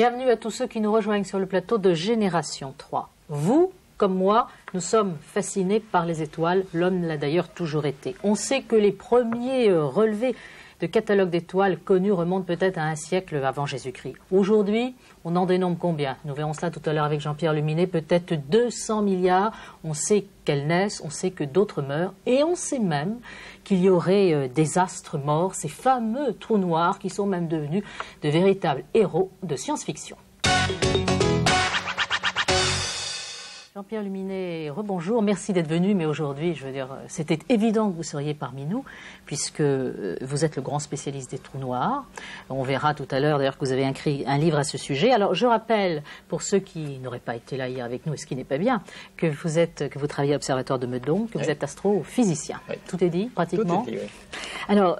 Bienvenue à tous ceux qui nous rejoignent sur le plateau de Génération 3. Vous, comme moi, nous sommes fascinés par les étoiles. L'homme l'a d'ailleurs toujours été. On sait que les premiers relevés de catalogues d'étoiles connus remontent peut-être à un siècle avant Jésus-Christ. Aujourd'hui, on en dénombre combien? Nous verrons cela tout à l'heure avec Jean-Pierre Luminet. Peut-être 200 milliards. On sait qu'elles naissent, on sait que d'autres meurent. Et on sait même qu'il y aurait des astres morts, ces fameux trous noirs qui sont même devenus de véritables héros de science-fiction. Jean-Pierre Luminet, rebonjour, merci d'être venu, mais aujourd'hui, je veux dire, c'était évident que vous seriez parmi nous, puisque vous êtes le grand spécialiste des trous noirs. On verra tout à l'heure, d'ailleurs, que vous avez écrit un livre à ce sujet. Alors, je rappelle, pour ceux qui n'auraient pas été là hier avec nous, et ce qui n'est pas bien, que vous travaillez à l'Observatoire de Meudon, que vous êtes astrophysicien. Oui. Tout est dit, pratiquement. Tout est dit, oui. Alors,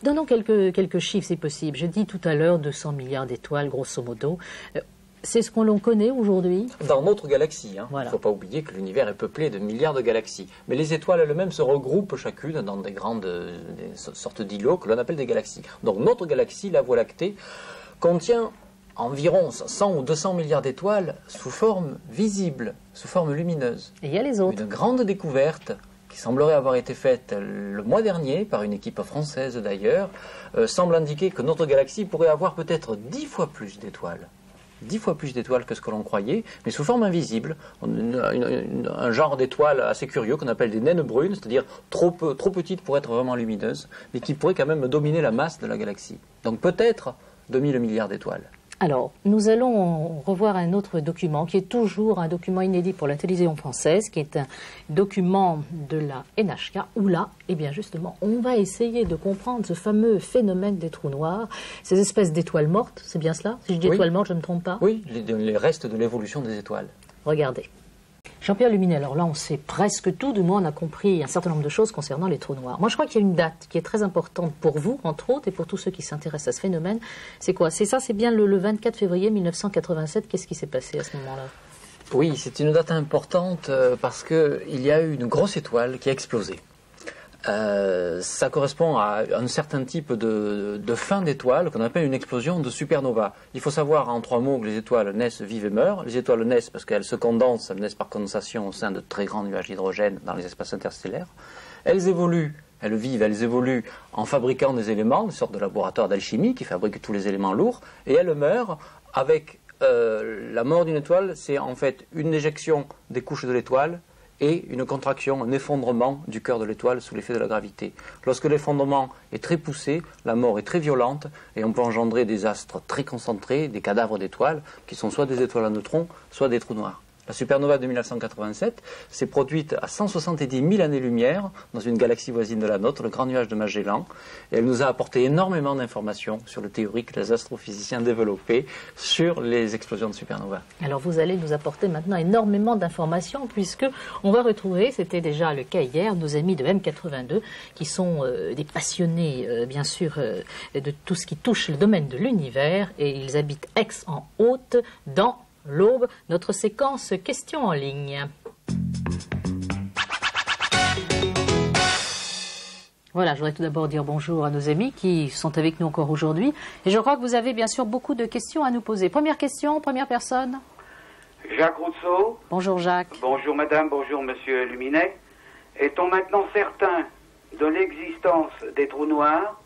donnons quelques chiffres, si possible. Je dis tout à l'heure 200 milliards d'étoiles, grosso modo. C'est ce qu'on l'on connaît aujourd'hui? Dans notre galaxie. Hein. Voilà. Il ne faut pas oublier que l'univers est peuplé de milliards de galaxies. Mais les étoiles elles-mêmes se regroupent chacune dans des sortes d'îlots que l'on appelle des galaxies. Donc notre galaxie, la Voie lactée, contient environ 100 ou 200 milliards d'étoiles sous forme visible, sous forme lumineuse. Et il y a les autres. Une grande découverte qui semblerait avoir été faite le mois dernier par une équipe française d'ailleurs, semble indiquer que notre galaxie pourrait avoir peut-être 10 fois plus d'étoiles. 10 fois plus d'étoiles que ce que l'on croyait, mais sous forme invisible. Un genre d'étoiles assez curieux qu'on appelle des naines brunes, c'est-à-dire trop petites pour être vraiment lumineuses, mais qui pourraient quand même dominer la masse de la galaxie. Donc peut-être 2000 milliards d'étoiles. Alors, nous allons revoir un autre document qui est toujours un document inédit pour la télévision française, qui est un document de la NHK, où là, eh bien justement, on va essayer de comprendre ce fameux phénomène des trous noirs, ces espèces d'étoiles mortes, c'est bien cela? Si je dis étoiles mortes, je ne me trompe pas? Oui, les restes de l'évolution des étoiles. Regardez. Jean-Pierre Luminet, alors là on sait presque tout, du moins on a compris un certain nombre de choses concernant les trous noirs. Moi je crois qu'il y a une date qui est très importante pour vous, entre autres, et pour tous ceux qui s'intéressent à ce phénomène. C'est quoi? C'est ça, c'est bien le 24 février 1987. Qu'est-ce qui s'est passé à ce moment-là? Oui, c'est une date importante parce qu'il y a eu une grosse étoile qui a explosé. Ça correspond à un certain type de fin d'étoile qu'on appelle une explosion de supernova. Il faut savoir en 3 mots que les étoiles naissent, vivent et meurent. Les étoiles naissent parce qu'elles se condensent, elles naissent par condensation au sein de très grands nuages d'hydrogène dans les espaces interstellaires. Elles évoluent, elles vivent, elles évoluent en fabriquant des éléments, une sorte de laboratoire d'alchimie qui fabrique tous les éléments lourds, et elles meurent avec la mort d'une étoile, c'est en fait une éjection des couches de l'étoile, et une contraction, un effondrement du cœur de l'étoile sous l'effet de la gravité. Lorsque l'effondrement est très poussé, la mort est très violente et on peut engendrer des astres très concentrés, des cadavres d'étoiles, qui sont soit des étoiles à neutrons, soit des trous noirs. La supernova de 1987 s'est produite à 170 000 années-lumière dans une galaxie voisine de la nôtre, le Grand Nuage de Magellan, et elle nous a apporté énormément d'informations sur le théorie que les astrophysiciens développaient sur les explosions de supernova. Alors vous allez nous apporter maintenant énormément d'informations, puisque on va retrouver, c'était déjà le cas hier, nos amis de M82, qui sont des passionnés, bien sûr, de tout ce qui touche le domaine de l'univers, et ils habitent Aix-en-Haute, dans l'Aube, notre séquence questions en ligne. Voilà, je voudrais tout d'abord dire bonjour à nos amis qui sont avec nous encore aujourd'hui. Et je crois que vous avez bien sûr beaucoup de questions à nous poser. Première question, première personne. Jacques Rousseau. Bonjour Jacques. Bonjour madame, bonjour monsieur Luminet. Est-on maintenant certain de l'existence des trous noirs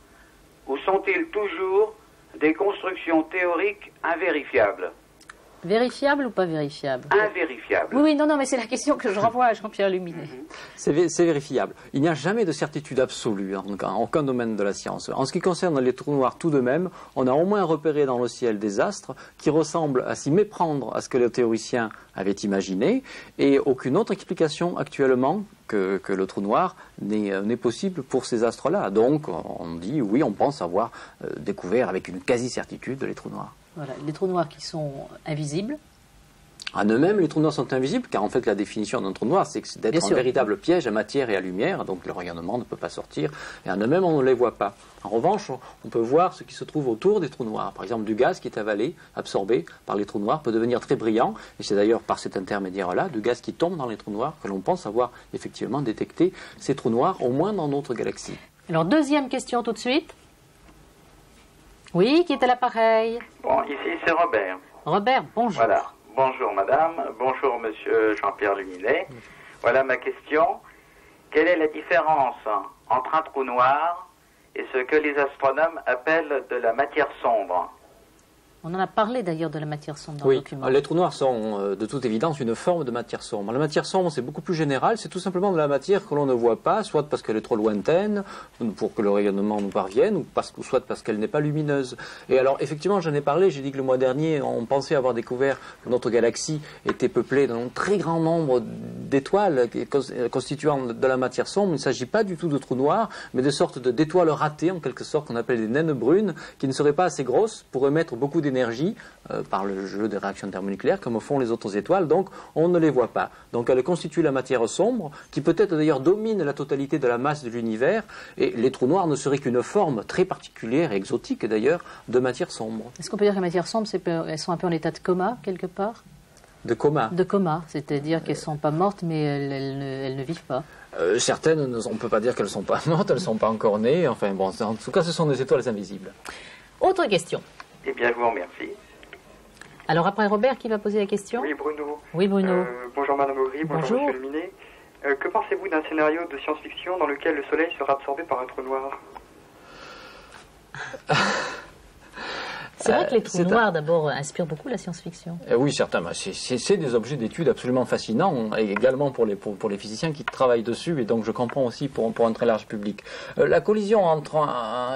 ou sont-ils toujours des constructions théoriques invérifiables? Vérifiable ou pas vérifiable? Invérifiable. Oui, non, mais c'est la question que je renvoie à Jean-Pierre Luminet. C'est vérifiable. Il n'y a jamais de certitude absolue en aucun domaine de la science. En ce qui concerne les trous noirs tout de même, on a au moins repéré dans le ciel des astres qui ressemblent à s'y méprendre à ce que les théoriciens avaient imaginé, et aucune autre explication actuellement que le trou noir n'est possible pour ces astres-là. Donc on dit oui, on pense avoir découvert avec une quasi-certitude les trous noirs. Voilà, les trous noirs qui sont invisibles. En eux-mêmes, les trous noirs sont invisibles, car en fait la définition d'un trou noir, c'est d'être un véritable piège à matière et à lumière, donc le rayonnement ne peut pas sortir, et en eux-mêmes on ne les voit pas. En revanche, on peut voir ce qui se trouve autour des trous noirs. Par exemple, du gaz qui est avalé, absorbé par les trous noirs, peut devenir très brillant, et c'est d'ailleurs par cet intermédiaire-là, du gaz qui tombe dans les trous noirs, que l'on pense avoir effectivement détecté ces trous noirs, au moins dans notre galaxie. Alors deuxième question tout de suite. Oui, qui est à l'appareil? Bon, ici c'est Robert. Robert, bonjour. Voilà. Bonjour madame, bonjour monsieur Jean-Pierre Luminet. Voilà ma question. Quelle est la différence entre un trou noir et ce que les astronomes appellent de la matière sombre? On en a parlé d'ailleurs de la matière sombre dans le document. Les trous noirs sont de toute évidence une forme de matière sombre. La matière sombre, c'est beaucoup plus général, c'est tout simplement de la matière que l'on ne voit pas, soit parce qu'elle est trop lointaine, pour que le rayonnement nous parvienne, ou soit parce qu'elle n'est pas lumineuse. Et alors, effectivement, j'en ai parlé, j'ai dit que le mois dernier, on pensait avoir découvert que notre galaxie était peuplée d'un très grand nombre d'étoiles constituant de la matière sombre. Il ne s'agit pas du tout de trous noirs, mais de sortes d'étoiles ratées, en quelque sorte, qu'on appelle des naines brunes, qui ne seraient pas assez grosses pour émettre beaucoup d'énergie par le jeu des réactions thermonucléaires comme font les autres étoiles, donc on ne les voit pas. Donc elles constituent la matière sombre qui peut-être d'ailleurs domine la totalité de la masse de l'univers, et les trous noirs ne seraient qu'une forme très particulière et exotique d'ailleurs de matière sombre. Est-ce qu'on peut dire que les matières sombres, elles sont un peu en état de coma quelque part? De coma. De coma, c'est-à-dire qu'elles ne sont pas mortes mais elles ne vivent pas. Certaines, on ne peut pas dire qu'elles ne sont pas mortes, elles ne sont pas encore nées, enfin bon, en tout cas ce sont des étoiles invisibles. Autre question. Eh bien, je vous remercie. Alors après Robert, qui va poser la question? Oui, Bruno. Oui, Bruno. Bonjour Madame Aubry, bonjour Monsieur Luminet. Que pensez-vous d'un scénario de science-fiction dans lequel le Soleil sera absorbé par un trou noir? C'est vrai que les trous noirs, d'abord, inspirent beaucoup la science-fiction. Oui, certainement. C'est des objets d'étude absolument fascinants, et également pour les physiciens qui travaillent dessus, et donc je comprends aussi pour un très large public. La collision entre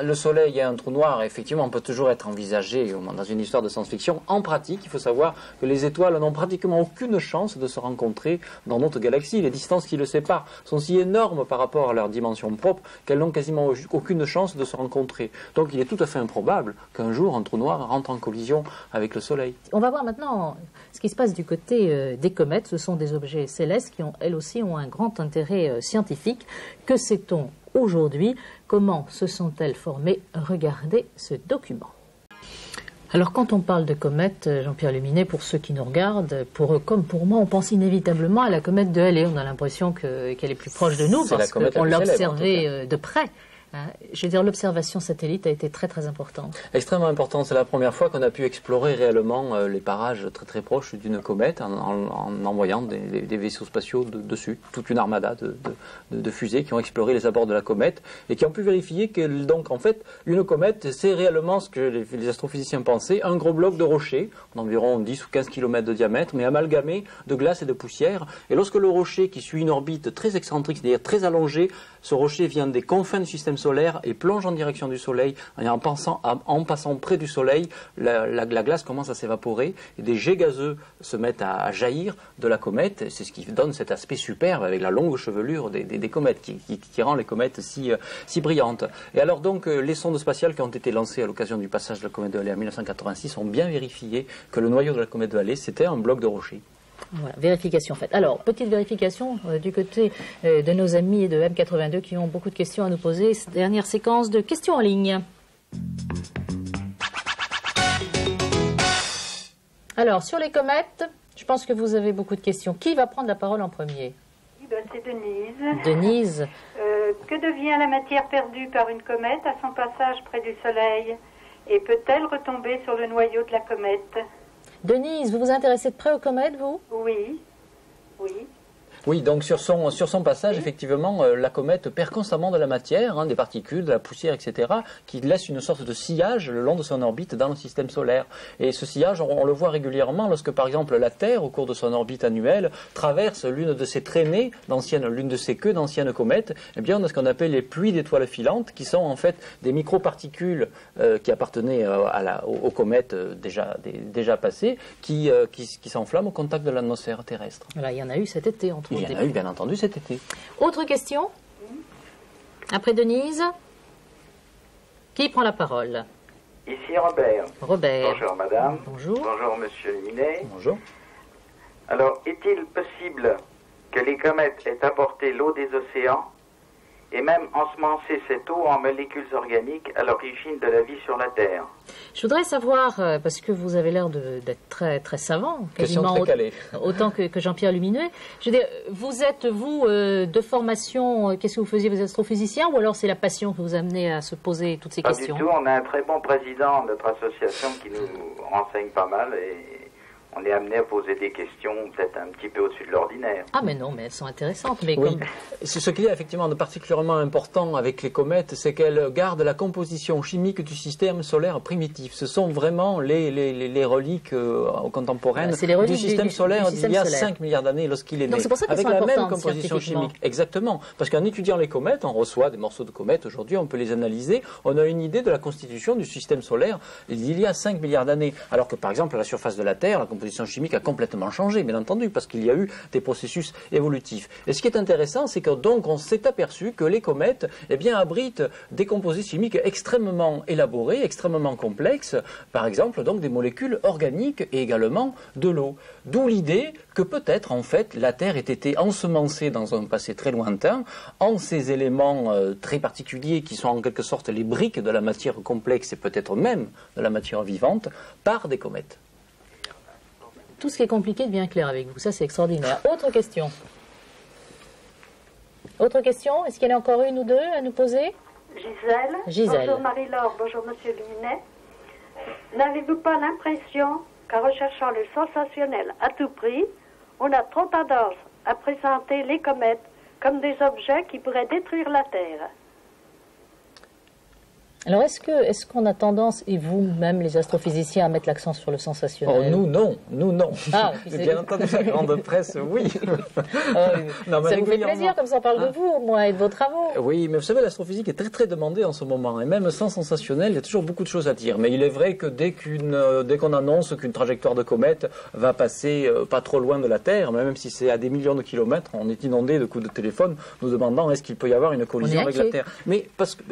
le Soleil et un trou noir, effectivement, peut toujours être envisagée dans une histoire de science-fiction. En pratique, il faut savoir que les étoiles n'ont pratiquement aucune chance de se rencontrer dans notre galaxie. Les distances qui le séparent sont si énormes par rapport à leur dimension propre qu'elles n'ont quasiment aucune chance de se rencontrer. Donc il est tout à fait improbable qu'un jour un trou noir rentre en collision avec le Soleil. On va voir maintenant ce qui se passe du côté des comètes. Ce sont des objets célestes qui, elles aussi, ont un grand intérêt scientifique. Que sait-on aujourd'hui? Comment se sont-elles formées? Regardez ce document. Alors quand on parle de comètes, Jean-Pierre Luminet, pour ceux qui nous regardent, pour eux comme pour moi, on pense inévitablement à la comète de Halley. On a l'impression qu'elle est plus proche de nous parce qu'on l'a observée de près. Je veux dire, l'observation satellite a été très très importante. Extrêmement importante. C'est la première fois qu'on a pu explorer réellement les parages très très proches d'une comète en envoyant des vaisseaux spatiaux dessus. Toute une armada de fusées qui ont exploré les abords de la comète et qui ont pu vérifier que, donc, en fait, une comète, c'est réellement ce que les astrophysiciens pensaient, un gros bloc de rocher d'environ 10 ou 15 km de diamètre, mais amalgamé de glace et de poussière. Et lorsque le rocher, qui suit une orbite très excentrique, c'est-à-dire très allongée, ce rocher vient des confins du système solaire et plonge en direction du Soleil. Et en passant près du Soleil, la glace commence à s'évaporer et des jets gazeux se mettent à jaillir de la comète. C'est ce qui donne cet aspect superbe avec la longue chevelure des comètes qui rend les comètes si brillantes. Et alors donc les sondes spatiales qui ont été lancées à l'occasion du passage de la comète de Halley en 1986 ont bien vérifié que le noyau de la comète de Halley c'était un bloc de rocher. Voilà, vérification faite. Alors, petite vérification du côté de nos amis de M82 qui ont beaucoup de questions à nous poser. Dernière séquence de questions en ligne. Alors, sur les comètes, je pense que vous avez beaucoup de questions. Qui va prendre la parole en premier? C'est Denise. Denise. Que devient la matière perdue par une comète à son passage près du Soleil? Et peut-elle retomber sur le noyau de la comète? Denise, vous vous intéressez de près aux comètes, vous? Oui, oui. Oui, donc sur son passage, effectivement, la comète perd constamment de la matière, des particules, de la poussière, etc., qui laissent une sorte de sillage le long de son orbite dans le système solaire. Et ce sillage, on le voit régulièrement lorsque, par exemple, la Terre, au cours de son orbite annuelle, traverse l'une de ses traînées l'une de ses queues d'anciennes comètes. Eh bien, on a ce qu'on appelle les pluies d'étoiles filantes, qui sont en fait des microparticules qui appartenaient aux comètes déjà passées, qui s'enflamment au contact de l'atmosphère terrestre. Voilà, il y en a eu cet été, entre autres. Il y en a eu, bien entendu, cet été. Autre question? Après Denise, qui prend la parole? Ici Robert. Robert. Bonjour madame. Bonjour. Bonjour monsieur Luminet. Bonjour. Alors, est-il possible que les comètes aient apporté l'eau des océans et même ensemencer cette eau en molécules organiques à l'origine de la vie sur la Terre. Je voudrais savoir, parce que vous avez l'air d'être très, très savant, quasiment autant que Jean-Pierre Lumineux. Je veux dire, vous êtes, de formation, qu'est-ce que vous faisiez, vous êtes astrophysicien, ou alors c'est la passion qui vous a amené à se poser toutes ces questions? Pas du tout, on a un très bon président de notre association qui nous renseigne pas mal et on est amené à poser des questions peut-être un petit peu au-dessus de l'ordinaire. Ah mais non, mais elles sont intéressantes. Mais oui. C'est ce qu'il y a effectivement de particulièrement important avec les comètes, c'est qu'elles gardent la composition chimique du système solaire primitif. Ce sont vraiment les reliques contemporaines du système solaire d'il y a 5 milliards d'années lorsqu'il est né. C'est pour ça avec la même composition chimique. Exactement. Parce qu'en étudiant les comètes, on reçoit des morceaux de comètes aujourd'hui, on peut les analyser, on a une idée de la constitution du système solaire d'il y a 5 milliards d'années. Alors que par exemple à la surface de la Terre, la composition chimique a complètement changé, bien entendu, parce qu'il y a eu des processus évolutifs. Et ce qui est intéressant, c'est que donc on s'est aperçu que les comètes, abritent des composés chimiques extrêmement élaborés, extrêmement complexes, par exemple donc des molécules organiques et également de l'eau. D'où l'idée que peut-être en fait la Terre ait été ensemencée dans un passé très lointain en ces éléments très particuliers qui sont en quelque sorte les briques de la matière complexe et peut-être même de la matière vivante par des comètes. Tout ce qui est compliqué devient clair avec vous. Ça, c'est extraordinaire. Autre question. Autre question? Est-ce qu'il y en a encore une ou deux à nous poser? Gisèle. Bonjour Marie-Laure, bonjour Monsieur Luminet. N'avez-vous pas l'impression qu'en recherchant le sensationnel à tout prix, on a trop tendance à présenter les comètes comme des objets qui pourraient détruire la Terre? Alors, est-ce qu'on a tendance, et vous, même les astrophysiciens, à mettre l'accent sur le sensationnel? Oh, nous non. Ah, bien entendu, la grande presse, oui. Non, ça vous fait plaisir, comme ça on parle de vous, au moins, et de vos travaux. Oui, mais vous savez, l'astrophysique est très très demandée en ce moment, et même sans sensationnel, il y a toujours beaucoup de choses à dire. Mais il est vrai que dès qu'on annonce qu'une trajectoire de comète va passer pas trop loin de la Terre, même si c'est à des millions de kilomètres, on est inondé de coups de téléphone nous demandant est-ce qu'il peut y avoir une collision avec la Terre. Mais parce que...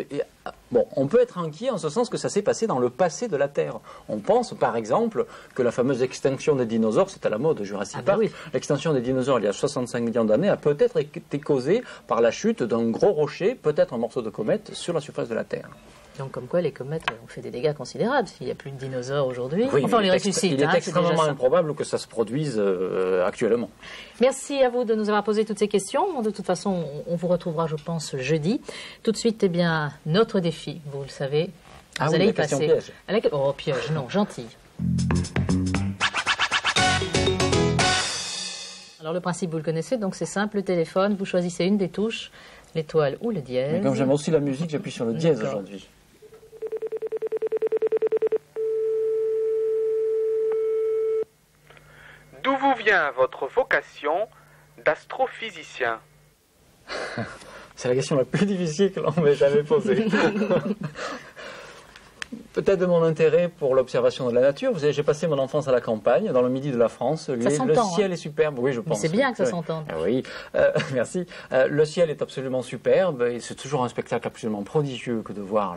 Bon, on peut être inquiet en ce sens que ça s'est passé dans le passé de la Terre. On pense, par exemple, que la fameuse extinction des dinosaures, c'est à la mode, Jurassic Park. Oui. L'extinction des dinosaures, il y a 65 millions d'années, a peut-être été causée par la chute d'un gros rocher, peut-être un morceau de comète, sur la surface de la Terre. Donc, comme quoi, les comètes ont fait des dégâts considérables. S'il n'y a plus de dinosaures aujourd'hui, enfin, on les ressuscite. Il est extrêmement improbable que ça se produise actuellement. Merci à vous de nous avoir posé toutes ces questions. De toute façon, on vous retrouvera, je pense, jeudi. Tout de suite, notre défi, vous le savez, vous allez y passer. Piège. Oh, piège, non, gentil. Alors, le principe, vous le connaissez, donc c'est simple, le téléphone, vous choisissez une des touches, l'étoile ou le dièse. Mais comme j'aime aussi la musique, j'appuie sur le dièse aujourd'hui. D'où vous vient votre vocation d'astrophysicien? C'est la question la plus difficile que l'on m'ait jamais posée. Peut-être de mon intérêt pour l'observation de la nature. Vous savez, j'ai passé mon enfance à la campagne, dans le midi de la France. Le ciel est superbe. Oui, je pense. C'est bien que ça s'entende. Oui, merci. Le ciel est absolument superbe. Et c'est toujours un spectacle absolument prodigieux que de voir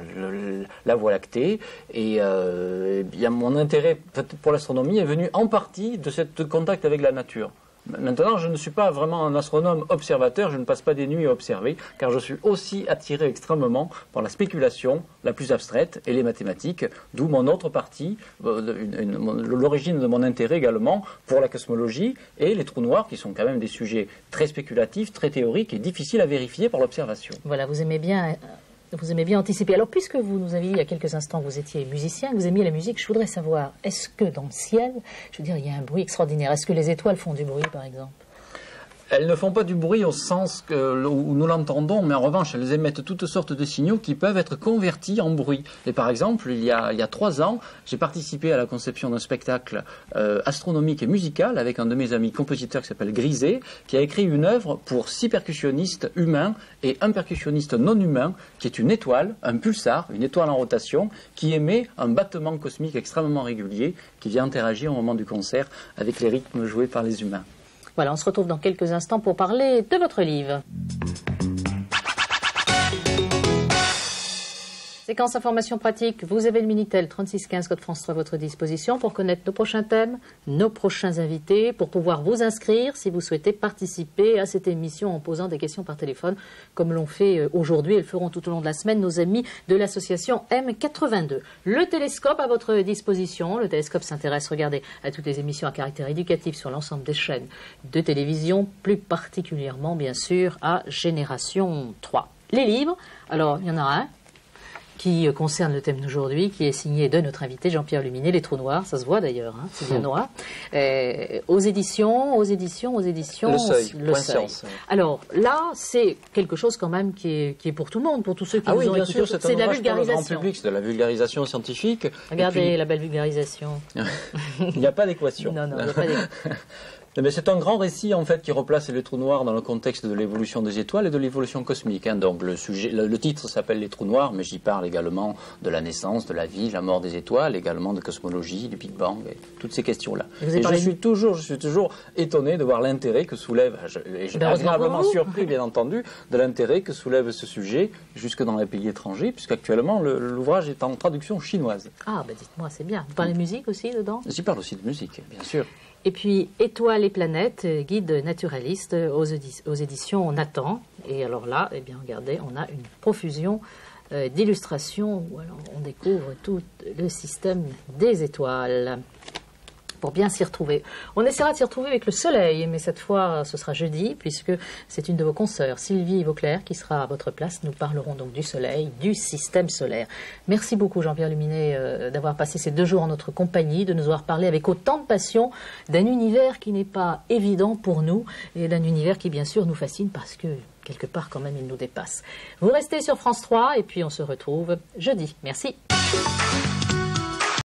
la Voie lactée. Et mon intérêt pour l'astronomie est venu en partie de ce contact avec la nature. Maintenant, je ne suis pas vraiment un astronome observateur, je ne passe pas des nuits à observer, car je suis aussi attiré extrêmement par la spéculation la plus abstraite et les mathématiques, d'où mon autre partie, l'origine de mon intérêt également pour la cosmologie et les trous noirs, qui sont quand même des sujets très spéculatifs, très théoriques et difficiles à vérifier par l'observation. Voilà, vous aimez bien anticiper. Alors, puisque vous nous avez dit il y a quelques instants que vous étiez musicien, que vous aimiez la musique, je voudrais savoir, est-ce que dans le ciel, je veux dire, il y a un bruit extraordinaire? Est-ce que les étoiles font du bruit, par exemple? Elles ne font pas du bruit au sens où nous l'entendons, mais en revanche, elles émettent toutes sortes de signaux qui peuvent être convertis en bruit. Et par exemple, il y a 3 ans, j'ai participé à la conception d'un spectacle astronomique et musical avec un de mes amis compositeurs qui s'appelle Grisé, qui a écrit une œuvre pour 6 percussionnistes humains et un percussionniste non humain, qui est une étoile, un pulsar, une étoile en rotation, qui émet un battement cosmique extrêmement régulier, qui vient interagir au moment du concert avec les rythmes joués par les humains. Voilà, on se retrouve dans quelques instants pour parler de votre livre. Séquence information pratique, vous avez le Minitel 3615 code France 3 à votre disposition pour connaître nos prochains thèmes, nos prochains invités, pour pouvoir vous inscrire si vous souhaitez participer à cette émission en posant des questions par téléphone, comme l'ont fait aujourd'hui et le feront tout au long de la semaine nos amis de l'association M82. Le télescope à votre disposition. Le télescope s'intéresse, regardez, à toutes les émissions à caractère éducatif sur l'ensemble des chaînes de télévision, plus particulièrement, bien sûr, à Génération 3. Les livres, alors il y en a un qui concerne le thème d'aujourd'hui, qui est signé de notre invité Jean-Pierre Luminet, Les Trous Noirs, ça se voit d'ailleurs, hein, c'est bien noir, aux éditions, Le Seuil. Alors là, c'est quelque chose quand même qui est pour tout le monde, pour tous ceux qui nous ont bien écoutés. sûr, C'est de la vulgarisation. Grand public, c'est de la vulgarisation scientifique. Regardez la belle vulgarisation. Il n'y a pas d'équation. Non, il n'y a pas d'équation. Mais c'est un grand récit en fait qui replace les trous noirs dans le contexte de l'évolution des étoiles et de l'évolution cosmique. Hein. Donc le titre s'appelle Les Trous Noirs, mais j'y parle également de la naissance, de la vie, la mort des étoiles, également de cosmologie, du Big Bang, et toutes ces questions-là. Et je suis toujours étonné de voir l'intérêt que soulève, et je suis agréablement surpris bien entendu, de l'intérêt que soulève ce sujet jusque dans les pays étrangers, puisqu'actuellement l'ouvrage est en traduction chinoise. Ah, dites-moi, c'est bien. Vous parlez de musique aussi dedans? J'y parle aussi de musique, bien sûr. Et puis, Étoiles et planètes, guide naturaliste aux éditions Nathan. Et alors là, eh bien, regardez, on a une profusion d'illustrations où alors on découvre tout le système des étoiles. Pour bien s'y retrouver. On essaiera de s'y retrouver avec le soleil, mais cette fois, ce sera jeudi, puisque c'est une de vos consoeurs, Sylvie Vauclair, qui sera à votre place. Nous parlerons donc du soleil, du système solaire. Merci beaucoup, Jean-Pierre Luminet, d'avoir passé ces 2 jours en notre compagnie, de nous avoir parlé avec autant de passion d'un univers qui n'est pas évident pour nous, et d'un univers qui, bien sûr, nous fascine parce que, quelque part, quand même, il nous dépasse. Vous restez sur France 3, et puis on se retrouve jeudi. Merci.